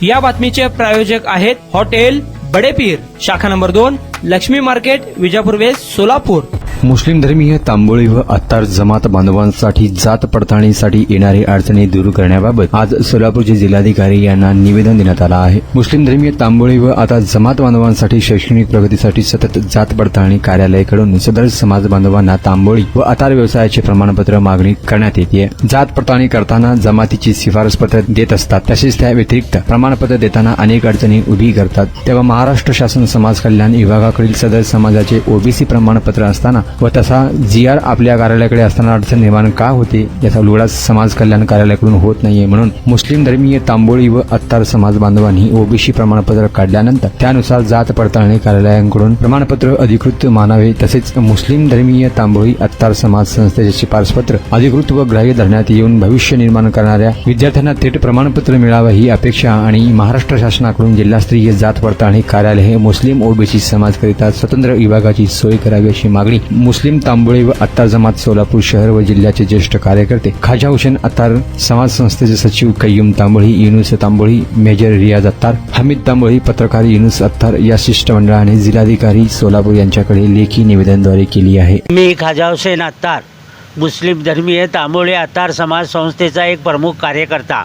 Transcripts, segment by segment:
या बातमीचे प्रायोजक आहेत हॉटेल बडेपीर, शाखा number 2, Lakshmi market, Vijapur west, Solapur. मुस्लिम धर्मीय तांबोळी व अत्तार जमात बांधवांसाठी जात पडताळणीसाठी येणारी अडचणी दूर करण्याबाबत आज सोलापूरचे जिल्हाधिकारी यांना निवेदन देण्यात आलं आहे। मुस्लिम धर्मीय तांबोळी व आता जमात बांधवांसाठी शैक्षणिक प्रगतीसाठी सतत जात पडताळणी कार्यालयाकडून सदर समाज बांधवांना तांबोळी व अत्तार व्यवसायाचे प्रमाणपत्र मागणी करण्यात येते। जात पडताळणी करताना जमातीची शिफारस पत्र देत असतात, तसेच त्या व्यतिरिक्त प्रमाणपत्र देताना अनेक अडचणी उभी करतात। तेव्हा महाराष्ट्र शासन समाज कल्याण विभागाकडील सदर समाजाचे ओबीसी प्रमाणपत्र असताना व तसा जीआर आपल्या कार्यालयाकडे असताना अडचण निर्माण का होते याचा उलगडा समाज कल्याण कार्यालयाकडून होत नाहीये। म्हणून मुस्लिम धर्मीय तांबोळी व अत्तार समाज बांधवांनी ओबीसी प्रमाणपत्र काढल्यानंतर त्यानुसार जात पडताळणी कार्यालयाकडून प्रमाणपत्र अधिकृत मानावे, तसेच मुस्लिम धर्मीय तांबोळी अत्तार समाज संस्थेचे शिफारसपत्र अधिकृत व ग्राह्य धरण्यात येऊन भविष्य निर्माण करणाऱ्या विद्यार्थ्यांना थेट प्रमाणपत्र मिळावे ही अपेक्षा आणि महाराष्ट्र शासनाकडून जिल्हास्तरीय जात पडताळणी कार्यालय हे मुस्लिम ओबीसी समाजकरिता स्वतंत्र विभागाची सोय करावी अशी मागणी मुस्लिम तांबोळी व अत्तार जमात सोलापूर शहर व जिल्ह्याचे ज्येष्ठ कार्यकर्ते खाजा हुसेन अत्तार, समाज संस्थेचे सचिव कय्यूम तांबोळी, युनुस तांबोळी, मेजर रियाज अत्तार, हमीद तांबोळी, पत्रकार युनुस अत्तार या शिष्टमंडळाने जिल्हाधिकारी सोलापूर यांच्याकडे लेखी निवेदनाद्वारे केली आहे। मी खाजा हुसेन अत्तार, मुस्लिम धर्मीय तांबोळी अत्तार समाज संस्थेचा एक प्रमुख कार्यकर्ता,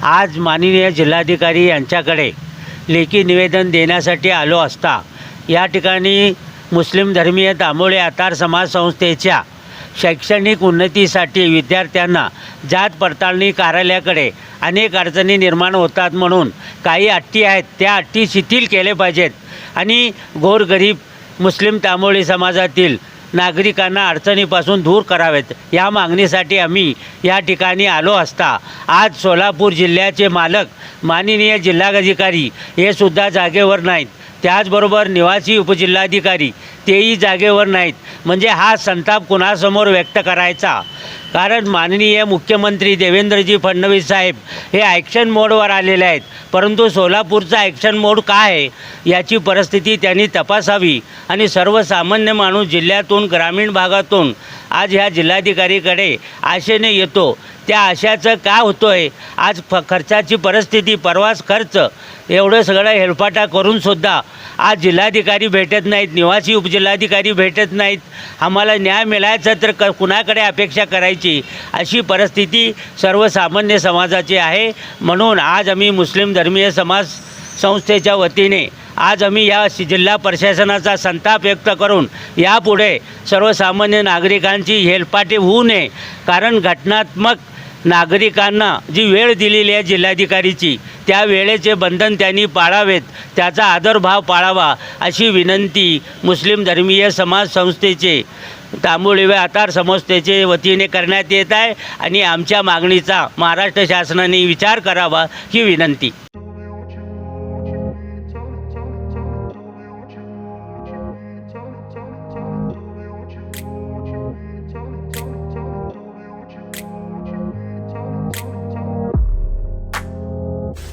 आज माननीय जिल्हाधिकारी यांच्याकडे लेखी निवेदन देण्यासाठी आलो असता या ठिकाणी मुस्लिम धर्मीय तांबोळी अत्तार समाज संस्थेच्या शैक्षणिक उन्नतीसाठी विद्यार्थ्यांना जात पडताळणी कार्यालयाकडे अनेक अडचणी निर्माण होतात, म्हणून काही अटी आहेत त्या अटी शिथिल केले पाहिजेत आणि गोरगरीब मुस्लिम तांबोळी समाजातील नागरिकांना अडचणीपासून दूर करावेत या मागणीसाठी आम्ही या ठिकाणी आलो असता आज सोलापूर जिल्ह्याचे मालक माननीय जिल्हाधिकारी हे सुद्धा जागेवर नाहीत, त्याचबरोबर निवासी उपजिल्हाधिकारी तेही जागेवर नाहीत। म्हणजे हा संताप कुणासमोर व्यक्त करायचा, कारण माननीय मुख्यमंत्री देवेंद्रजी फडणवीस साहेब हे ॲक्शन मोडवर आलेले आहेत, परंतु सोलापूरचा ॲक्शन मोड काय आहे याची परिस्थिती त्यांनी तपासावी आणि सर्वसामान्य माणूस जिल्ह्यातून ग्रामीण भागातून आज ह्या जिल्हाधिकारीकडे आशेने येतो, त्या आशाचं काय होतं आहे। आज खर्चाची परिस्थिती, प्रवास खर्च एवढं सगळं हेलपाटा करूनसुद्धा आज जिल्हाधिकारी भेटत नाहीत, निवासी उपजिल्हाधिकारी भेटत नाहीत। आम्हाला न्याय मिळायचा तर कुणाकडे अपेक्षा करायची अशी परिस्थिती सर्वसामान्य समाजाची आहे। म्हणून आज आम्ही मुस्लिम धर्मीय समाज संस्थेच्या वतीने आज आम्ही या जिल्हा प्रशासनाचा संताप व्यक्त करून यापुढे सर्वसामान्य नागरिकांची हेलपाटे होऊ नये, कारण घटनात्मक नागरिकांना जी वेळ दिलेली आहे जिल्हाधिकारीची त्या वेळेचे बंधन त्यांनी पाळावेत, त्याचा आदरभाव पाळावा अशी विनंती मुस्लिम धर्मीय समाज संस्थेचे तांबोळी व अत्तार संस्थेचे वतीने करण्यात येत आहे आणि आमच्या मागणीचा महाराष्ट्र शासनाने विचार करावा ही विनंती।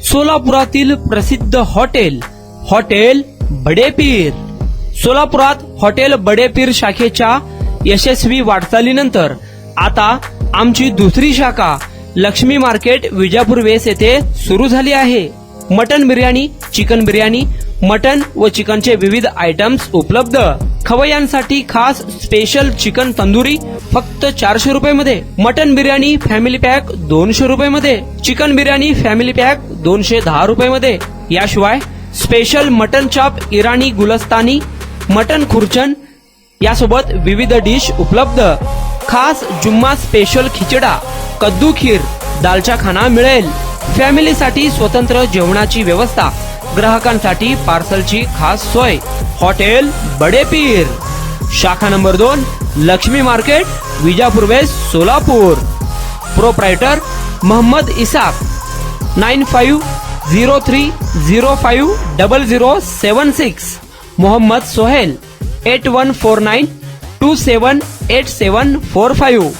सोलापुरातील प्रसिद्ध हॉटेल बडेपीर। सोलापुरात हॉटेल बडेपीर शाखेच्या यशस्वी वाटचालीनंतर आता आमची दुसरी शाखा लक्ष्मी मार्केट, विजापूर वेस्ट येथे सुरू झाली आहे। Mutton biryani, chicken biryani, mutton व चिकनचे विविध आयटम्स उपलब्ध। खवय्यांसाठी खास स्पेशल चिकन तंदुरी फक्त 400 रुपये मध्ये, मटन बिर्याणी फॅमिली पॅक 200 रुपये मध्ये, चिकन बिर्याणी फॅमिली पॅक 210 रुपये मध्ये। याशिवाय स्पेशल मटन चॉप, इराणी गुलस्तानी, मटन खुर्चन यासोबत विविध डिश उपलब्ध। खास जुम्मा स्पेशल खिचडा, कद्दू खीर, दालचा खाना मिळेल। फॅमिलीसाठी स्वतंत्र जेवणाची व्यवस्था, ग्राहकांसाठी पार्सलची खास सोय। हॉटेल बडेपीर, शाखा number 2, Lakshmi market, Vijapur west, Solapur. Proprietor Mohammad Isaq, 9503050076। Mohammad Sohel, 8149278745।